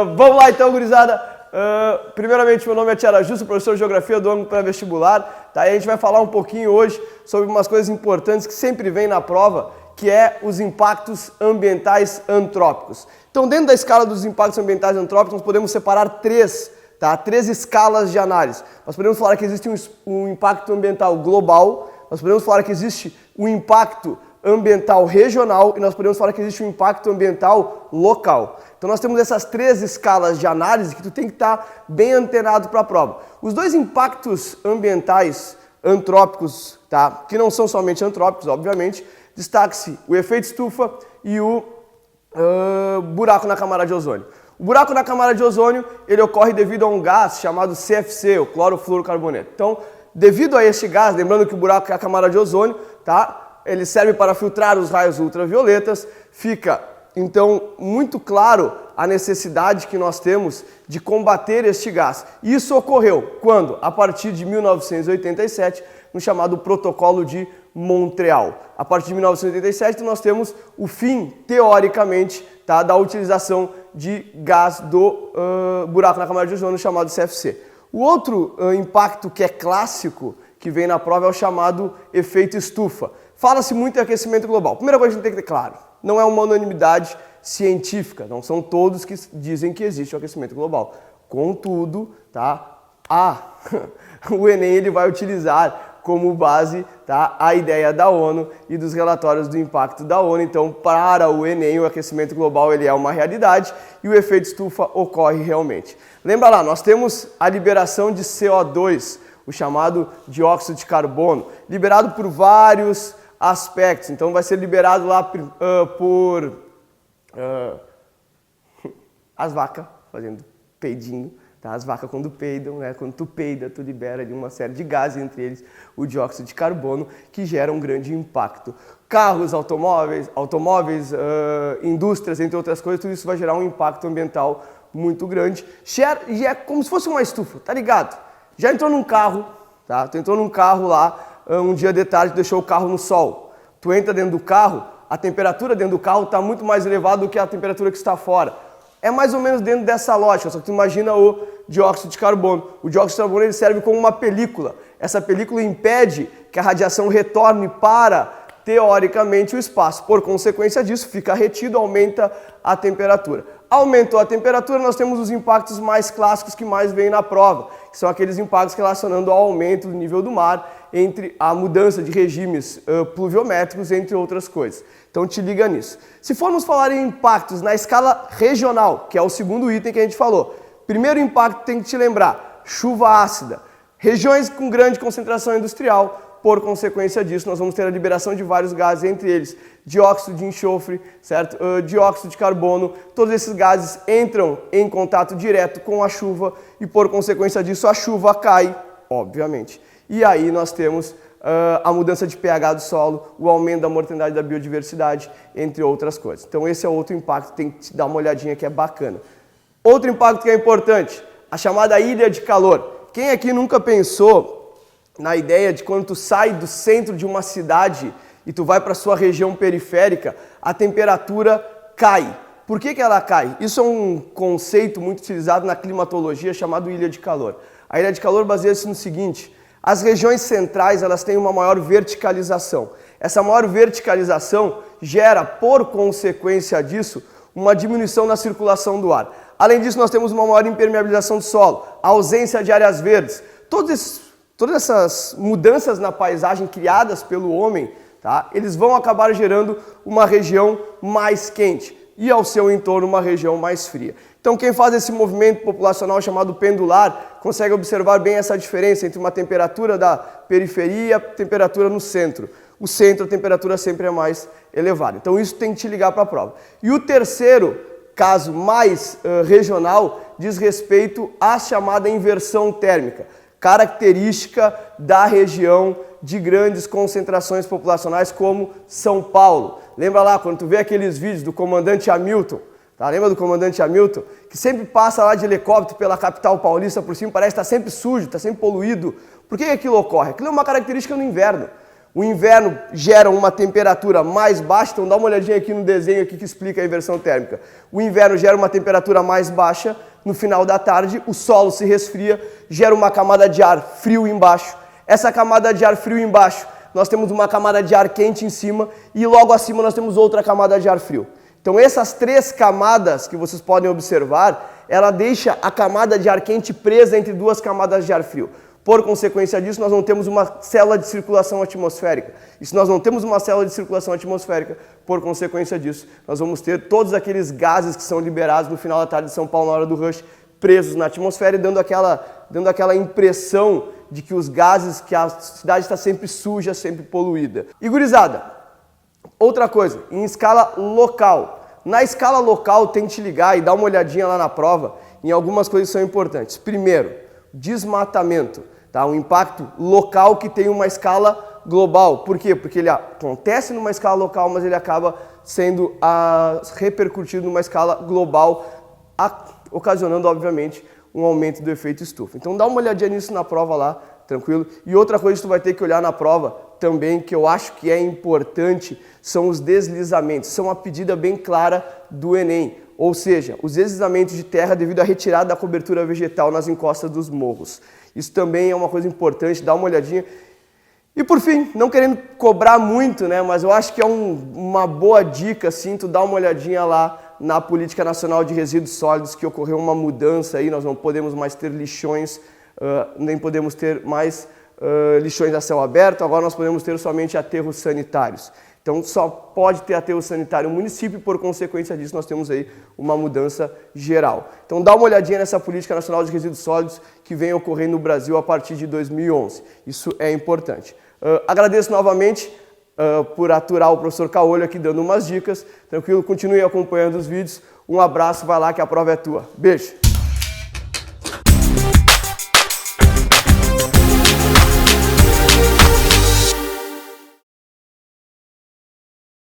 Vamos lá então, gurizada. Primeiramente, meu nome é Tiara Justo, professor de Geografia do ângulo pré-vestibular. Tá? E a gente vai falar um pouquinho hoje sobre umas coisas importantes que sempre vem na prova, que é os impactos ambientais antrópicos. Então, dentro da escala dos impactos ambientais antrópicos, nós podemos separar três escalas de análise. Nós podemos falar que existe um impacto ambiental global, nós podemos falar que existe um impacto ambiental regional e nós podemos falar que existe um impacto ambiental local. Então nós temos essas três escalas de análise que tu tem que estar bem antenado para a prova. Os dois impactos ambientais antrópicos, tá? Que não são somente antrópicos, obviamente, destaque-se o efeito estufa e o buraco na camada de ozônio. O buraco na camada de ozônio, ele ocorre devido a um gás chamado CFC, o clorofluorocarboneto. Então, devido a este gás, lembrando que o buraco é a camada de ozônio, tá? Ele serve para filtrar os raios ultravioletas, fica então muito claro a necessidade que nós temos de combater este gás. Isso ocorreu quando? A partir de 1987, no chamado Protocolo de Montreal. A partir de 1987 nós temos o fim, teoricamente, tá, da utilização de gás do buraco na camada de ozônio chamado CFC. O outro impacto que é clássico, que vem na prova, é o chamado efeito estufa. Fala-se muito em aquecimento global. Primeira coisa que a gente tem que ter claro, não é uma unanimidade científica, não são todos que dizem que existe o aquecimento global. Contudo, tá, o Enem ele vai utilizar como base, tá, a ideia da ONU e dos relatórios do impacto da ONU. Então, para o Enem, o aquecimento global ele é uma realidade e o efeito estufa ocorre realmente. Lembra lá, nós temos a liberação de CO2, o chamado dióxido de carbono, liberado por vários aspectos. Então, vai ser liberado lá por as vacas fazendo peidinho. Tá? As vacas quando peidam, né? Quando tu peida, tu libera ali uma série de gases, entre eles o dióxido de carbono, que gera um grande impacto. Carros, automóveis, indústrias, entre outras coisas, tudo isso vai gerar um impacto ambiental muito grande. E é como se fosse uma estufa, tá ligado? Já entrou num carro, tá? Tu entrou num carro lá, um dia de tarde, deixou o carro no sol. Tu entra dentro do carro, a temperatura dentro do carro está muito mais elevada do que a temperatura que está fora. É mais ou menos dentro dessa lógica, só que tu imagina o dióxido de carbono. O dióxido de carbono ele serve como uma película. Essa película impede que a radiação retorne para, teoricamente, o espaço. Por consequência disso, fica retido, aumenta a temperatura. Aumentou a temperatura, nós temos os impactos mais clássicos que mais vêm na prova, que são aqueles impactos relacionando ao aumento do nível do mar, entre a mudança de regimes pluviométricos, entre outras coisas. Então te liga nisso. Se formos falar em impactos na escala regional, que é o segundo item que a gente falou, primeiro impacto tem que te lembrar, chuva ácida. Regiões com grande concentração industrial, por consequência disso, nós vamos ter a liberação de vários gases, entre eles dióxido de enxofre, certo? Dióxido de carbono. Todos esses gases entram em contato direto com a chuva e, por consequência disso, a chuva cai, obviamente. E aí nós temos a mudança de pH do solo, o aumento da mortalidade da biodiversidade, entre outras coisas. Então esse é outro impacto, tem que dar uma olhadinha que é bacana. Outro impacto que é importante, a chamada ilha de calor. Quem aqui nunca pensou na ideia de quando tu sai do centro de uma cidade e tu vai para a sua região periférica, a temperatura cai. Por que ela cai? Isso é um conceito muito utilizado na climatologia chamado ilha de calor. A ilha de calor baseia-se no seguinte: as regiões centrais elas têm uma maior verticalização. Essa maior verticalização gera, por consequência disso, uma diminuição na circulação do ar. Além disso, nós temos uma maior impermeabilização do solo, a ausência de áreas verdes. Todas essas mudanças na paisagem criadas pelo homem, tá? Eles vão acabar gerando uma região mais quente e, ao seu entorno, uma região mais fria. Então, quem faz esse movimento populacional chamado pendular consegue observar bem essa diferença entre uma temperatura da periferia e a temperatura no centro. O centro, a temperatura sempre é mais elevada. Então, isso tem que te ligar para a prova. E o terceiro caso mais regional diz respeito à chamada inversão térmica, característica da região de grandes concentrações populacionais como São Paulo. Lembra lá, quando tu vê aqueles vídeos do comandante Hamilton, tá? Lembra do comandante Hamilton? Que sempre passa lá de helicóptero pela capital paulista por cima, parece que está sempre sujo, está sempre poluído. Por que aquilo ocorre? Aquilo é uma característica no inverno. O inverno gera uma temperatura mais baixa, então dá uma olhadinha aqui no desenho aqui que explica a inversão térmica. O inverno gera uma temperatura mais baixa, no final da tarde o solo se resfria, gera uma camada de ar frio embaixo. Essa camada de ar frio embaixo, nós temos uma camada de ar quente em cima e logo acima nós temos outra camada de ar frio. Então essas três camadas que vocês podem observar, ela deixa a camada de ar quente presa entre duas camadas de ar frio. Por consequência disso, nós não temos uma célula de circulação atmosférica. E se nós não temos uma célula de circulação atmosférica, por consequência disso, nós vamos ter todos aqueles gases que são liberados no final da tarde de São Paulo na hora do rush, presos na atmosfera e dando aquela impressão de que os gases, que a cidade está sempre suja, sempre poluída. E gurizada, outra coisa, em escala local. Na escala local, tente ligar e dar uma olhadinha lá na prova em algumas coisas que são importantes. Primeiro, desmatamento, tá? Um impacto local que tem uma escala global. Por quê? Porque ele acontece numa escala local, mas ele acaba sendo repercutido numa escala global, ocasionando, obviamente, um aumento do efeito estufa. Então dá uma olhadinha nisso na prova lá, tranquilo? E outra coisa que tu vai ter que olhar na prova também, que eu acho que é importante, são os deslizamentos. São uma pedida bem clara do Enem. Ou seja, os deslizamentos de terra devido à retirada da cobertura vegetal nas encostas dos morros. Isso também é uma coisa importante, dá uma olhadinha. E por fim, não querendo cobrar muito, né, mas eu acho que é uma boa dica, assim, tu dá uma olhadinha lá na Política Nacional de Resíduos Sólidos, que ocorreu uma mudança aí, nós não podemos mais ter lixões, nem podemos ter mais lixões a céu aberto, agora nós podemos ter somente aterros sanitários. Então só pode ter aterro sanitário no município e por consequência disso nós temos aí uma mudança geral. Então dá uma olhadinha nessa Política Nacional de Resíduos Sólidos que vem ocorrendo no Brasil a partir de 2011. Isso é importante. Agradeço novamente por aturar o professor Caolho aqui dando umas dicas. Tranquilo? Continue acompanhando os vídeos. Um abraço, vai lá que a prova é tua. Beijo!